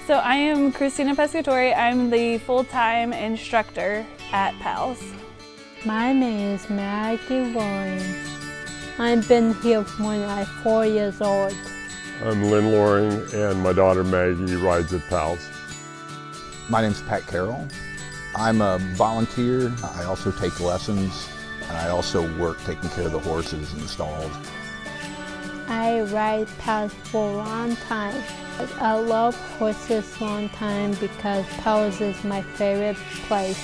So I am Christina Pescatori. I'm the full-time instructor at PALS. My name is Maggie Loring. I've been here when I'm 4 years old. I'm Lynn Loring, and my daughter Maggie rides at PALS. My name's Pat Carroll. I'm a volunteer. I also take lessons, and I also work taking care of the horses and stalls. I ride PALS for a long time. I love horses a long time because PALS is my favorite place.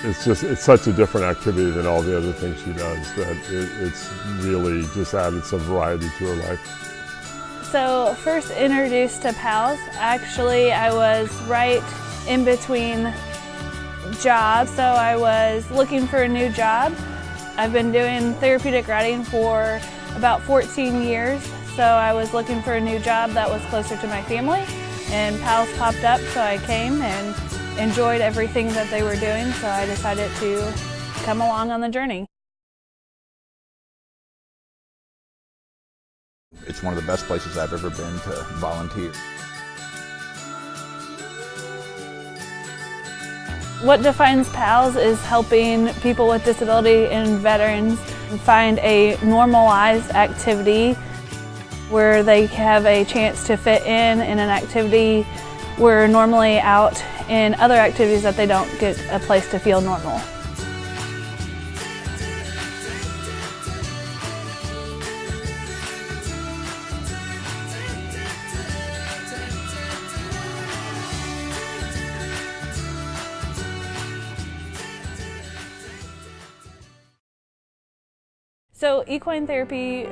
It's such a different activity than all the other things she does that it's really just added some variety to her life. So first introduced to PALS, actually I was right in between jobs, so I was looking for a new job. I've been doing therapeutic riding for about 14 years, so I was looking for a new job that was closer to my family, and PALS popped up, so I came and enjoyed everything that they were doing, so I decided to come along on the journey. It's one of the best places I've ever been to volunteer. What defines PALS is helping people with disability and veterans find a normalized activity where they have a chance to fit in an activity where normally out in other activities that they don't get a place to feel normal. So equine therapy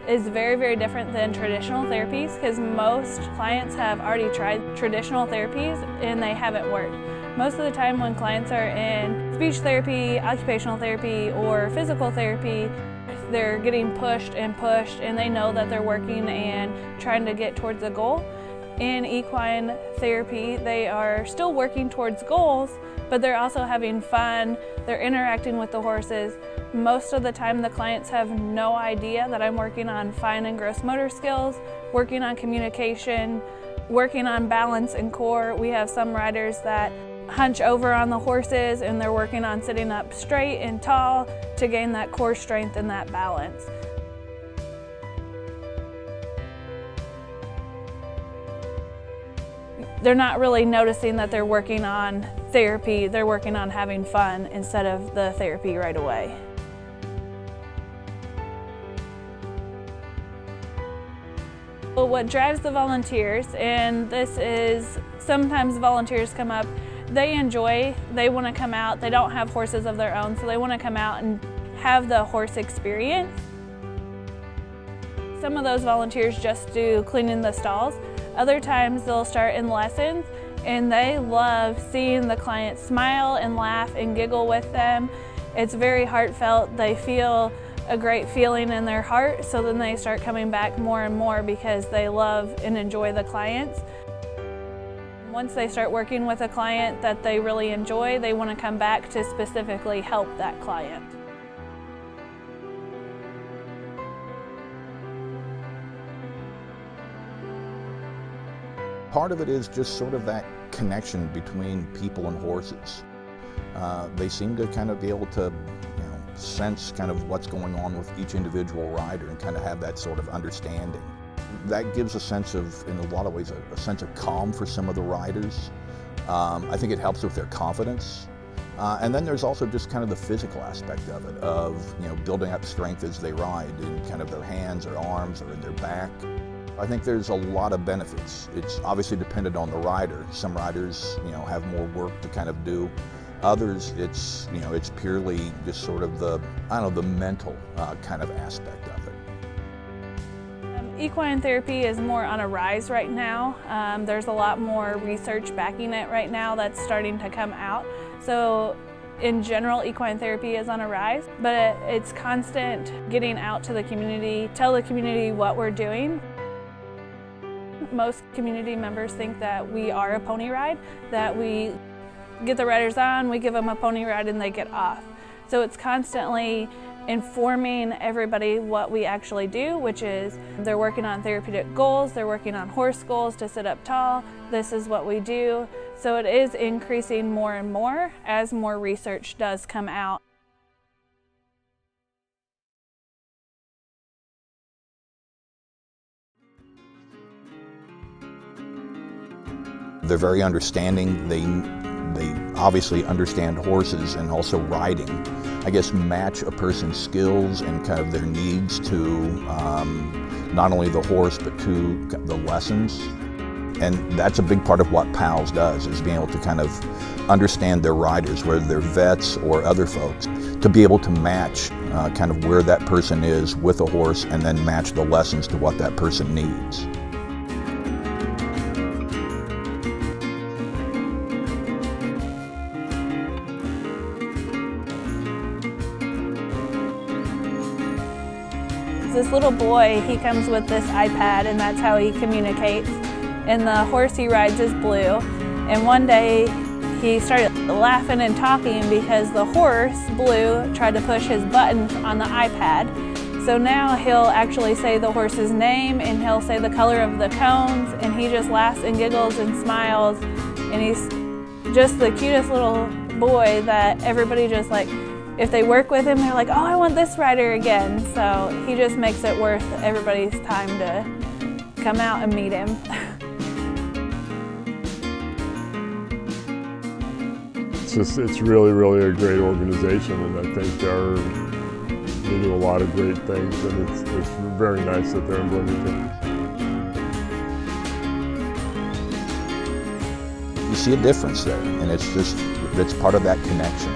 is very, very different than traditional therapies because most clients have already tried traditional therapies and they haven't worked. Most of the time when clients are in speech therapy, occupational therapy, or physical therapy, they're getting pushed and they know that they're working and trying to get towards a goal. In equine therapy, they are still working towards goals, but they're also having fun, they're interacting with the horses. Most of the time the clients have no idea that I'm working on fine and gross motor skills, working on communication, working on balance and core. We have some riders that hunch over on the horses and they're working on sitting up straight and tall to gain that core strength and that balance. They're not really noticing that they're working on therapy, they're working on having fun instead of the therapy right away. Well, what drives the volunteers, and this is sometimes volunteers come up, they want to come out, they don't have horses of their own, so they want to come out and have the horse experience. Some of those volunteers just do cleaning the stalls. Other times they'll start in lessons and they love seeing the clients smile and laugh and giggle with them. It's very heartfelt. They feel a great feeling in their heart, so then they start coming back more and more because they love and enjoy the clients. Once they start working with a client that they really enjoy, they want to come back to specifically help that client. Part of it is just sort of that connection between people and horses. They seem to kind of be able to sense kind of what's going on with each individual rider and kind of have that sort of understanding. That gives a sense of, in a lot of ways, a sense of calm for some of the riders. I think it helps with their confidence. And then there's also just kind of the physical aspect of it, of building up strength as they ride in kind of their hands or arms or in their back. I think there's a lot of benefits. It's obviously dependent on the rider. Some riders, have more work to kind of do. Others, it's purely just sort of the mental kind of aspect of it. Equine therapy is more on a rise right now. There's a lot more research backing it right now that's starting to come out. So in general, equine therapy is on a rise, but it's constant getting out to the community, tell the community what we're doing. Most community members think that we are a pony ride, that we get the riders on, we give them a pony ride and they get off. So it's constantly informing everybody what we actually do, which is they're working on therapeutic goals, they're working on horse goals to sit up tall. This is what we do. So it is increasing more and more as more research does come out. They're very understanding. They obviously understand horses and also riding. I guess match a person's skills and kind of their needs to not only the horse but to the lessons. And that's a big part of what PALS does, is being able to kind of understand their riders, whether they're vets or other folks, to be able to match kind of where that person is with a horse and then match the lessons to what that person needs. This little boy, he comes with this iPad, and that's how he communicates. And the horse he rides is Blue. And one day he started laughing and talking because the horse, Blue, tried to push his buttons on the iPad. So now he'll actually say the horse's name, and he'll say the color of the cones, and he just laughs and giggles and smiles. And he's just the cutest little boy that everybody just like, if they work with him, they're like, oh, I want this rider again. So he just makes it worth everybody's time to come out and meet him. It's really, really a great organization, and I think they do a lot of great things, and it's very nice that they're in Bloomington. You see a difference there, and it's part of that connection.